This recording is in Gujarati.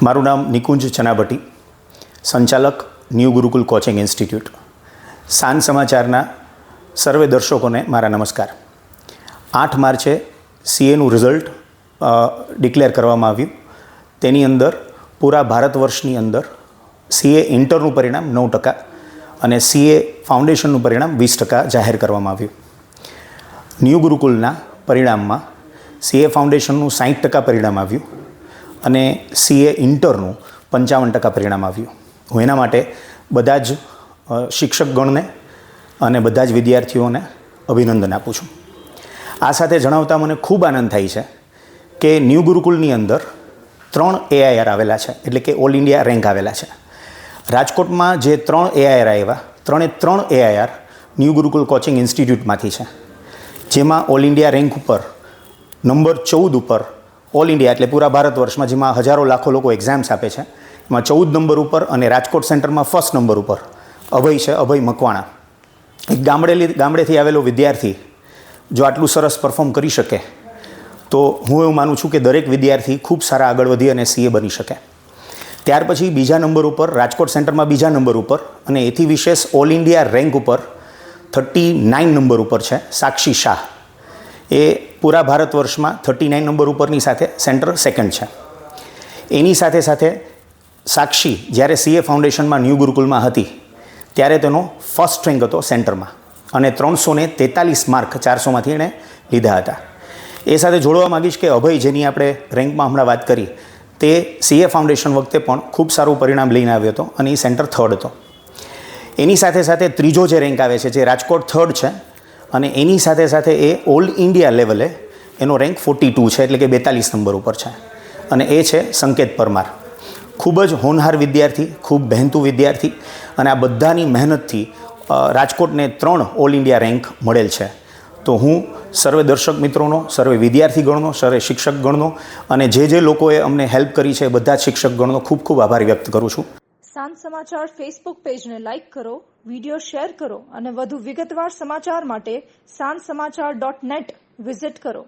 મારું નામ નિકુંજ ચનાભટ્ટી, સંચાલક ન્યૂ ગુરુકુલ કોચિંગ ઇન્સ્ટિટ્યૂટ. સાંજ સમાચારના સર્વે દર્શકોને મારા નમસ્કાર. 8 માર્ચે સીએનું રિઝલ્ટ ડિક્લેર કરવામાં આવ્યું. તેની અંદર પૂરા ભારત વર્ષની અંદર સીએ ઇન્ટરનું પરિણામ 9% અને સીએ ફાઉન્ડેશનનું પરિણામ 20% જાહેર કરવામાં આવ્યું. ન્યૂ ગુરુકુલના પરિણામમાં સીએ ફાઉન્ડેશનનું 60% પરિણામ આવ્યું અને સીએ ઇન્ટરનું 55% પરિણામ આવ્યું. હું એના માટે બધા જ શિક્ષકગણને અને બધા જ વિદ્યાર્થીઓને અભિનંદન આપું છું. આ સાથે જણાવતા મને ખૂબ આનંદ થાય છે કે ન્યૂ ગુરુકુલની અંદર 3 AIR આવેલા છે, એટલે કે ઓલ ઇન્ડિયા રેન્ક આવેલા છે. રાજકોટમાં જે 3 AIR આવ્યા, 3 AIR ન્યૂ ગુરુકુલ કોચિંગ ઇન્સ્ટિટ્યૂટમાંથી છે, જેમાં ઓલ ઇન્ડિયા રેન્ક ઉપર નંબર 14 ઉપર ઓલ ઇન્ડિયા એટલે પૂરા ભારત વર્ષમાં, જેમાં હજારો લાખો લોકો એક્ઝામ્સ આપે છે, એમાં 14 નંબર ઉપર અને રાજકોટ સેન્ટરમાં ફર્સ્ટ નંબર ઉપર અભય છે, અભય મકવાણા. એક ગામડેથી આવેલો વિદ્યાર્થી જો આટલું સરસ પરફોર્મ કરી શકે તો હું એવું માનું છું કે દરેક વિદ્યાર્થી ખૂબ સારા આગળ વધી અને સીએ બની શકે. ત્યાર પછી બીજા નંબર ઉપર રાજકોટ સેન્ટરમાં બીજા નંબર ઉપર અને એથી વિશેષ ઓલ ઇન્ડિયા રેન્ક ઉપર 39 નંબર ઉપર છે સાક્ષી શાહ. એ પૂરા ભારત વર્ષમાં 39 નંબર ઉપરની સાથે સેન્ટર સેકન્ડ છે. એની સાથે સાથે સાક્ષી જ્યારે સીએ ફાઉન્ડેશનમાં ન્યૂ ગુરુકુલમાં હતી ત્યારે તેનો ફર્સ્ટ રેન્ક હતો સેન્ટરમાં અને 343 માર્ક 400માંથી એણે લીધા હતા. એ સાથે જોડવા માગીશ કે અભય, જેની આપણે રેન્કમાં હમણાં વાત કરી, તે સીએ ફાઉન્ડેશન વખતે પણ ખૂબ સારું પરિણામ લઈને આવ્યો હતો અને એ સેન્ટર થર્ડ હતો. એની સાથે સાથે ત્રીજો જે રેન્ક આવે છે, જે રાજકોટ થર્ડ છે, અને એની સાથે સાથે એ ઓલ ઇન્ડિયા લેવલે એનો રેન્ક 42 છે, એટલે કે 42 નંબર ઉપર છે, અને એ છે સંકેત પરમાર. ખૂબ જ હોનહાર વિદ્યાર્થી, ખૂબ મહેનતુ વિદ્યાર્થી, અને આ બધાની મહેનતથી રાજકોટને 3 ઓલ ઇન્ડિયા રેન્ક મળેલ છે. તો હું સર્વે દર્શક મિત્રોનો, સર્વે વિદ્યાર્થીગણનો, સર્વે શિક્ષકગણનો અને જે લોકોએ અમને હેલ્પ કરી છે બધા જ શિક્ષકગણનો ખૂબ ખૂબ આભાર વ્યક્ત કરું છું. સાંજ સમાચાર ફેસબુક પેજને લાઇક કરો, વિડીયો શેર કરો અને વધુ વિગતવાર સમાચાર માટે sanssamachar.net વિઝિટ કરો.